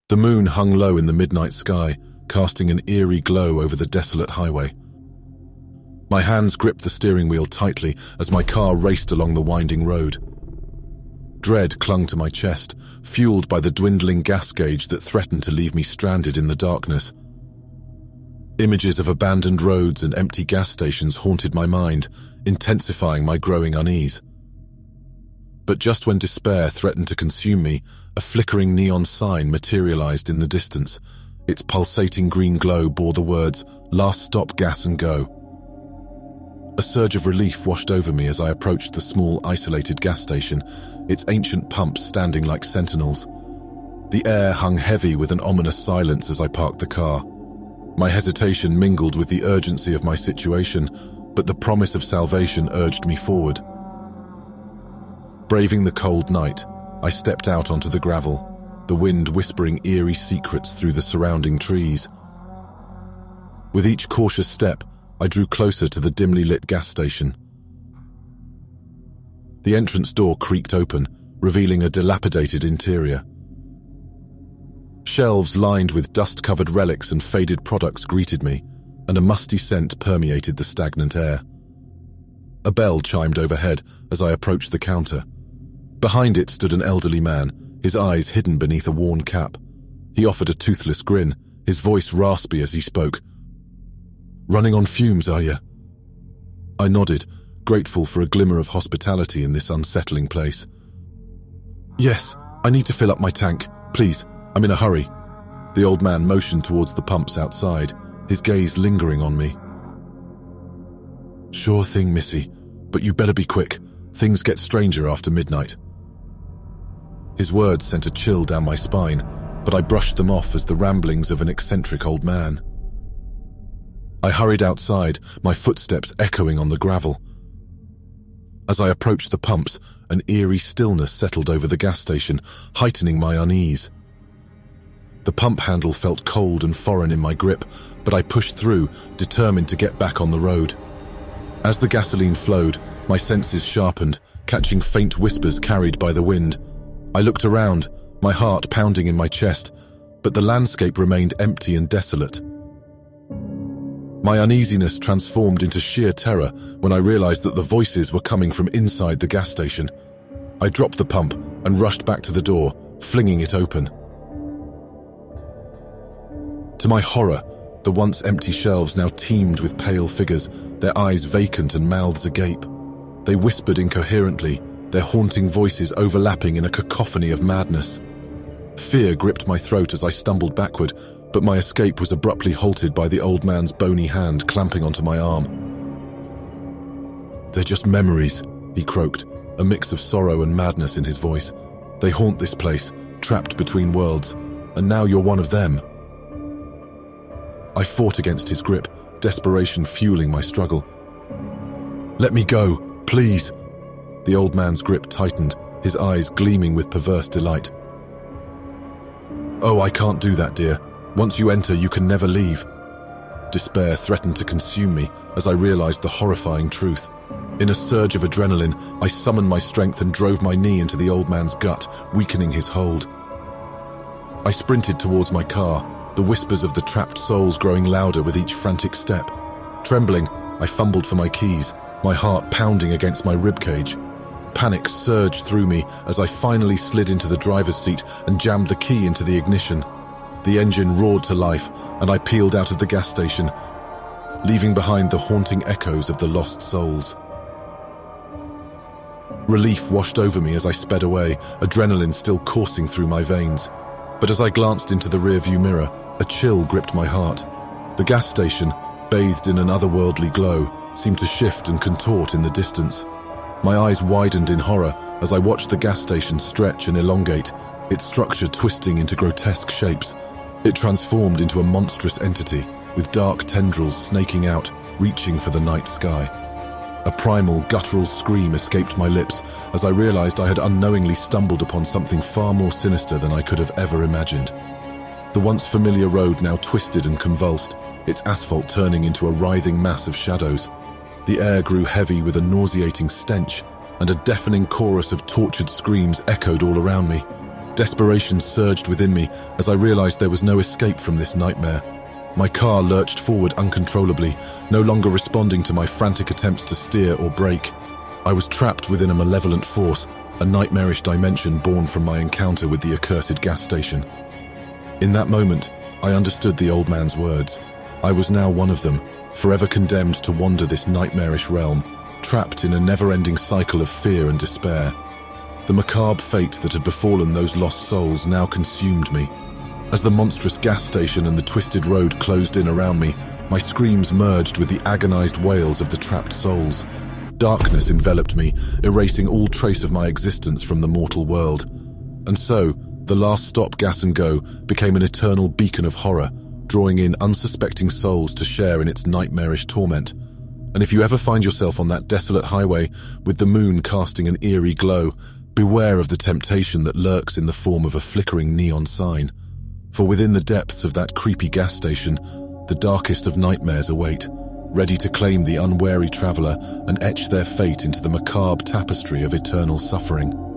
The moon hung low in the midnight sky, casting an eerie glow over the desolate highway. My hands gripped the steering wheel tightly as my car raced along the winding road. Dread clung to my chest, fueled by the dwindling gas gauge that threatened to leave me stranded in the darkness. Images of abandoned roads and empty gas stations haunted my mind, intensifying my growing unease. But just when despair threatened to consume me, a flickering neon sign materialized in the distance. Its pulsating green glow bore the words, "Last stop, gas and go." A surge of relief washed over me as I approached the small, isolated gas station, its ancient pumps standing like sentinels. The air hung heavy with an ominous silence as I parked the car. My hesitation mingled with the urgency of my situation, but the promise of salvation urged me forward. Braving the cold night, I stepped out onto the gravel, the wind whispering eerie secrets through the surrounding trees. With each cautious step, I drew closer to the dimly lit gas station. The entrance door creaked open, revealing a dilapidated interior. Shelves lined with dust-covered relics and faded products greeted me, and a musty scent permeated the stagnant air. A bell chimed overhead as I approached the counter. Behind it stood an elderly man, his eyes hidden beneath a worn cap. He offered a toothless grin, his voice raspy as he spoke. "Running on fumes, are you?" I nodded, grateful for a glimmer of hospitality in this unsettling place. "Yes, I need to fill up my tank. Please, I'm in a hurry." The old man motioned towards the pumps outside, his gaze lingering on me. "Sure thing, Missy, but you better be quick. Things get stranger after midnight." His words sent a chill down my spine, but I brushed them off as the ramblings of an eccentric old man. I hurried outside, my footsteps echoing on the gravel. As I approached the pumps, an eerie stillness settled over the gas station, heightening my unease. The pump handle felt cold and foreign in my grip, but I pushed through, determined to get back on the road. As the gasoline flowed, my senses sharpened, catching faint whispers carried by the wind. I looked around, my heart pounding in my chest, but the landscape remained empty and desolate. My uneasiness transformed into sheer terror when I realized that the voices were coming from inside the gas station. I dropped the pump and rushed back to the door, flinging it open. To my horror, the once empty shelves now teemed with pale figures, their eyes vacant and mouths agape. They whispered incoherently, their haunting voices overlapping in a cacophony of madness. Fear gripped my throat as I stumbled backward, but my escape was abruptly halted by the old man's bony hand clamping onto my arm. "They're just memories," he croaked, a mix of sorrow and madness in his voice. "They haunt this place, trapped between worlds, and now you're one of them." I fought against his grip, desperation fueling my struggle. "Let me go, please." The old man's grip tightened, his eyes gleaming with perverse delight. "Oh, I can't do that, dear. Once you enter, you can never leave." Despair threatened to consume me as I realized the horrifying truth. In a surge of adrenaline, I summoned my strength and drove my knee into the old man's gut, weakening his hold. I sprinted towards my car, the whispers of the trapped souls growing louder with each frantic step. Trembling, I fumbled for my keys, my heart pounding against my ribcage. Panic surged through me as I finally slid into the driver's seat and jammed the key into the ignition. The engine roared to life, and I peeled out of the gas station, leaving behind the haunting echoes of the lost souls. Relief washed over me as I sped away, adrenaline still coursing through my veins. But as I glanced into the rearview mirror, a chill gripped my heart. The gas station, bathed in an otherworldly glow, seemed to shift and contort in the distance. My eyes widened in horror as I watched the gas station stretch and elongate, its structure twisting into grotesque shapes. It transformed into a monstrous entity, with dark tendrils snaking out, reaching for the night sky. A primal, guttural scream escaped my lips as I realized I had unknowingly stumbled upon something far more sinister than I could have ever imagined. The once familiar road now twisted and convulsed, its asphalt turning into a writhing mass of shadows. The air grew heavy with a nauseating stench, and a deafening chorus of tortured screams echoed all around me. Desperation surged within me as I realized there was no escape from this nightmare. My car lurched forward uncontrollably, no longer responding to my frantic attempts to steer or brake. I was trapped within a malevolent force, a nightmarish dimension born from my encounter with the accursed gas station. In that moment, I understood the old man's words. I was now one of them, forever condemned to wander this nightmarish realm, trapped in a never-ending cycle of fear and despair. The macabre fate that had befallen those lost souls now consumed me. As the monstrous gas station and the twisted road closed in around me, my screams merged with the agonized wails of the trapped souls. Darkness enveloped me, erasing all trace of my existence from the mortal world. And so, the last stop Gas and Go became an eternal beacon of horror, drawing in unsuspecting souls to share in its nightmarish torment. And if you ever find yourself on that desolate highway, with the moon casting an eerie glow, beware of the temptation that lurks in the form of a flickering neon sign. For within the depths of that creepy gas station, the darkest of nightmares await, ready to claim the unwary traveler and etch their fate into the macabre tapestry of eternal suffering.